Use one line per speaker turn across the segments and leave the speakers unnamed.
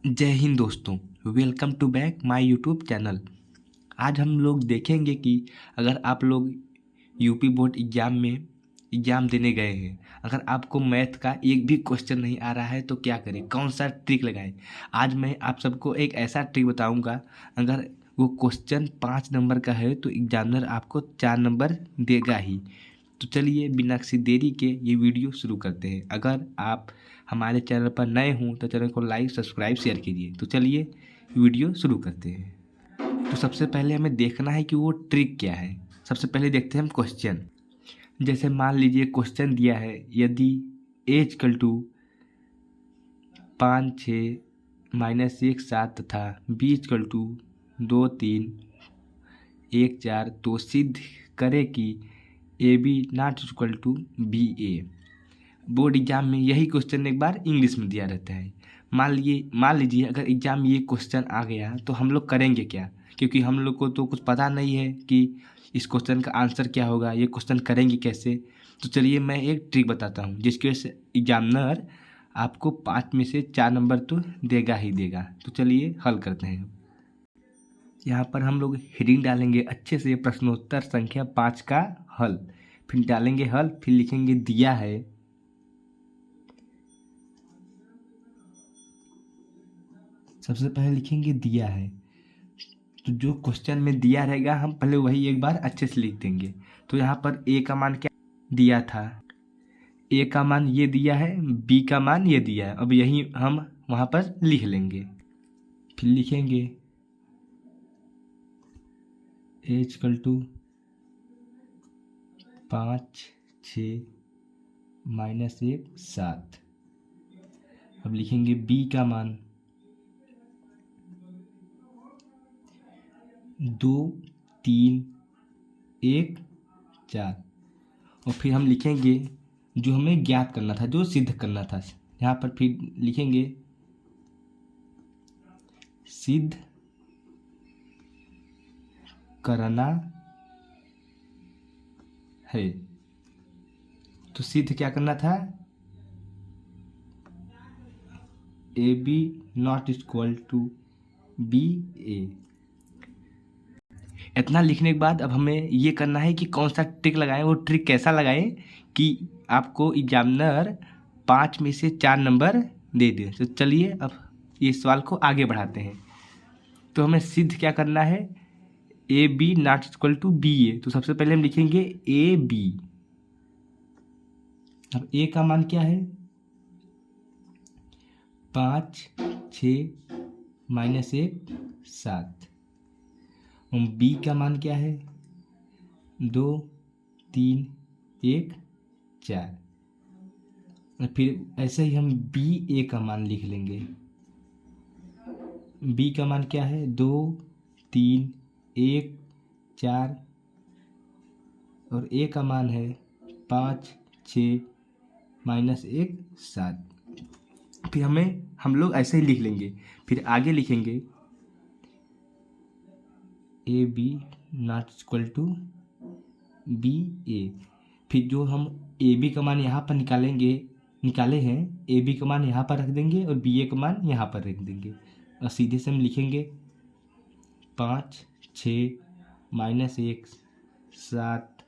जय हिंद दोस्तों। Welcome to back my YouTube channel. आज हम लोग देखेंगे कि अगर आप लोग यूपी बोर्ड एग्ज़ाम देने गए हैं, अगर आपको मैथ का एक भी क्वेश्चन नहीं आ रहा है तो क्या करें, कौन सा ट्रिक लगाएं। आज मैं आप सबको एक ऐसा ट्रिक बताऊंगा, अगर वो क्वेश्चन 5 नंबर का है तो एग्जामिनर आपको 4 नंबर देगा ही। तो चलिए बिना किसी देरी के ये वीडियो शुरू करते हैं। अगर आप हमारे चैनल पर नए हों तो चैनल को लाइक सब्सक्राइब शेयर कीजिए। तो चलिए वीडियो शुरू करते हैं। तो सबसे पहले हमें देखना है कि वो ट्रिक क्या है। सबसे पहले देखते हैं हम क्वेश्चन। जैसे मान लीजिए क्वेश्चन दिया है, यदि a = 5 6 -1 7 तथा b = 2 3 1 4, तो सिद्ध करे कि AB ≠ BA। बोर्ड एग्जाम में यही क्वेश्चन एक बार इंग्लिश में दिया रहता है। मान लीजिए अगर एग्जाम में ये क्वेश्चन आ गया तो हम लोग करेंगे क्या, क्योंकि हम लोग को तो कुछ पता नहीं है कि इस क्वेश्चन का आंसर क्या होगा, ये क्वेश्चन करेंगे कैसे। तो चलिए मैं एक ट्रिक बताता हूँ जिसकी वजह से एग्जामिनर आपको 5 में से 4 नंबर तो देगा ही देगा। तो चलिए हल करते हैं। यहाँ पर हम लोग हेडिंग डालेंगे अच्छे से, प्रश्नोत्तर संख्या 5 का हल। फिर डालेंगे हल, फिर लिखेंगे दिया है। सबसे पहले लिखेंगे दिया है, तो जो क्वेश्चन में दिया रहेगा हम पहले वही एक बार अच्छे से लिख देंगे। तो यहाँ पर ए का मान क्या दिया था, ए का मान ये दिया है, बी का मान ये दिया है। अब यही हम वहाँ पर लिख लेंगे। फिर लिखेंगे a = 5 6 -1 7। अब लिखेंगे बी का मान 2 3 1 4। और फिर हम लिखेंगे जो हमें ज्ञात करना था, जो सिद्ध करना था। यहाँ पर फिर लिखेंगे सिद्ध करना है। तो सिद्ध क्या करना था, AB ≠ BA। इतना लिखने के बाद अब हमें ये करना है कि कौन सा ट्रिक लगाएं। वो ट्रिक कैसा लगाएं कि आपको एग्जामिनर 5 में से 4 नंबर दे दे। तो चलिए अब ये सवाल को आगे बढ़ाते हैं। तो हमें सिद्ध क्या करना है, AB ≠ BA। तो सबसे पहले हम लिखेंगे AB। अब A का मान क्या है, 5 6 -1 7। बी का मान क्या है, 2 3 1 4। फिर ऐसे ही हम बी ए का मान लिख लेंगे। बी का मान क्या है, 2 3 1 4। और ए का मान है 5 6 -1 7। फिर हम लोग ऐसे ही लिख लेंगे। फिर आगे लिखेंगे AB ≠ BA। फिर जो हम AB का मान यहाँ पर निकाले हैं, AB का मान यहाँ पर रख देंगे और BA का मान यहाँ पर रख देंगे। और सीधे से हम लिखेंगे 5 6 -1 7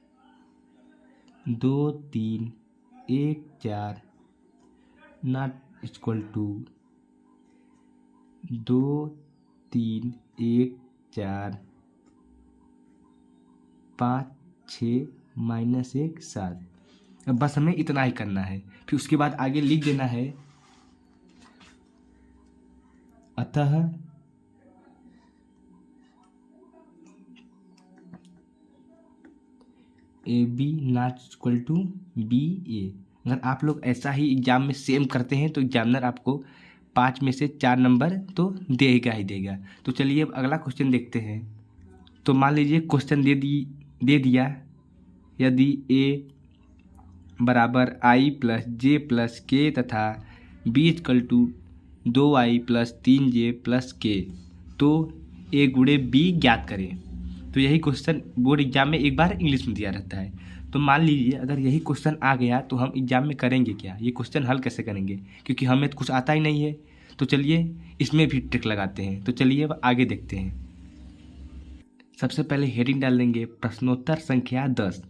2 3 1 4 ≠ 2 3 1 4 5 6 -1 7। अब बस हमें इतना ही करना है। फिर उसके बाद आगे लिख देना है अतः AB ≠ BA। अगर आप लोग ऐसा ही एग्जाम में सेम करते हैं तो एग्जामिनर आपको 5 में से 4 नंबर तो देगा ही देगा। तो चलिए अब अगला क्वेश्चन देखते हैं। तो मान लीजिए क्वेश्चन दे दिया, यदि A = I + J + K तथा B = 2I + 3J + K, तो A × B ज्ञात करें। तो यही क्वेश्चन बोर्ड एग्जाम में एक बार इंग्लिश में दिया रहता है। तो मान लीजिए अगर यही क्वेश्चन आ गया तो हम एग्जाम में करेंगे क्या, ये क्वेश्चन हल कैसे करेंगे, क्योंकि हमें तो कुछ आता ही नहीं है। तो चलिए इसमें भी ट्रिक लगाते हैं। तो चलिए अब आगे देखते हैं। सबसे पहले हेडिंग डाल देंगे प्रश्नोत्तर संख्या 10।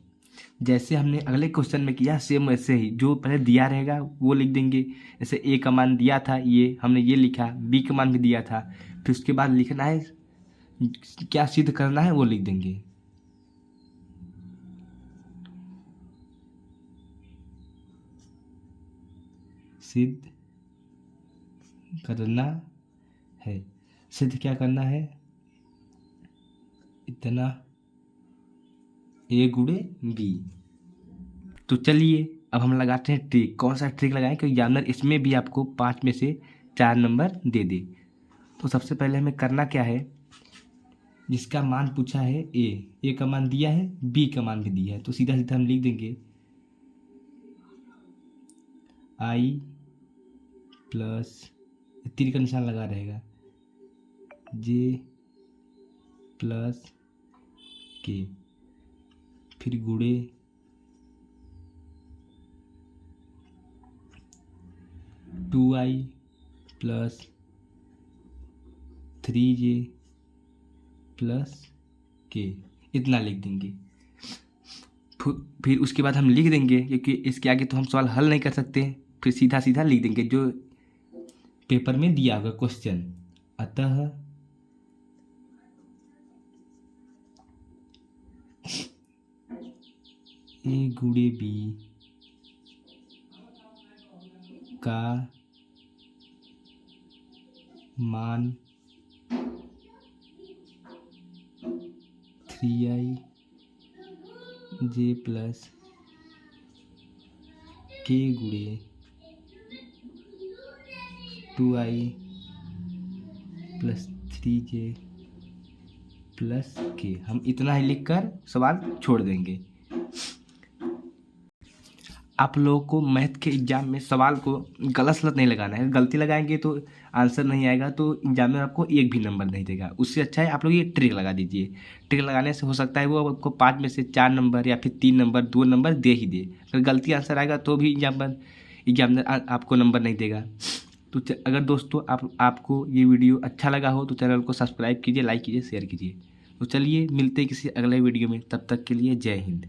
जैसे हमने अगले क्वेश्चन में किया सेम वैसे ही जो पहले दिया रहेगा वो लिख देंगे। जैसे ए का मान दिया था, ये हमने ये लिखा, बी का मान भी दिया था, फिर उसके बाद लिखना है क्या सिद्ध करना है वो लिख देंगे। सिद्ध करना है, सिद्ध क्या करना है, इतना ए गुणे बी। तो चलिए अब हम लगाते हैं ट्रिक। कौन सा ट्रिक लगाएं कि एग्जामिनर इसमें भी आपको 5 में से 4 नंबर दे दे। तो सबसे पहले हमें करना क्या है, जिसका मान पूछा है ए का मान दिया है, बी का मान भी दिया है, तो सीधा सीधा हम लिख देंगे आई प्लस तीर का निशान लगा रहेगा जे प्लस के, फिर गुणे 2i प्लस 3j प्लस के, इतना लिख देंगे। फिर उसके बाद हम लिख देंगे, क्योंकि इसके आगे तो हम सवाल हल नहीं कर सकते, फिर सीधा सीधा लिख देंगे जो पेपर में दिया होगा क्वेश्चन। अतः ए गुणे बी का मान 3i जे प्लस के गुणे 2i प्लस 3j प्लस के, हम इतना ही लिखकर सवाल छोड़ देंगे। आप लोगों को मैथ के एग्जाम में सवाल को गलत नहीं लगाना है। गलती लगाएंगे तो आंसर नहीं आएगा, तो एग्जाम में आपको एक भी नंबर नहीं देगा। उससे अच्छा है आप लोग ये ट्रिक लगा दीजिए। ट्रिक लगाने से हो सकता है वो आपको 5 में से 4 नंबर या फिर 3 नंबर 2 नंबर दे ही दे। अगर गलती आंसर आएगा तो भी एग्जामिनर आपको नंबर नहीं देगा। तो अगर दोस्तों आपको ये वीडियो अच्छा लगा हो तो चैनल को सब्सक्राइब कीजिए, लाइक कीजिए, शेयर कीजिए। तो चलिए मिलते हैं किसी अगले वीडियो में, तब तक के लिए जय हिंद।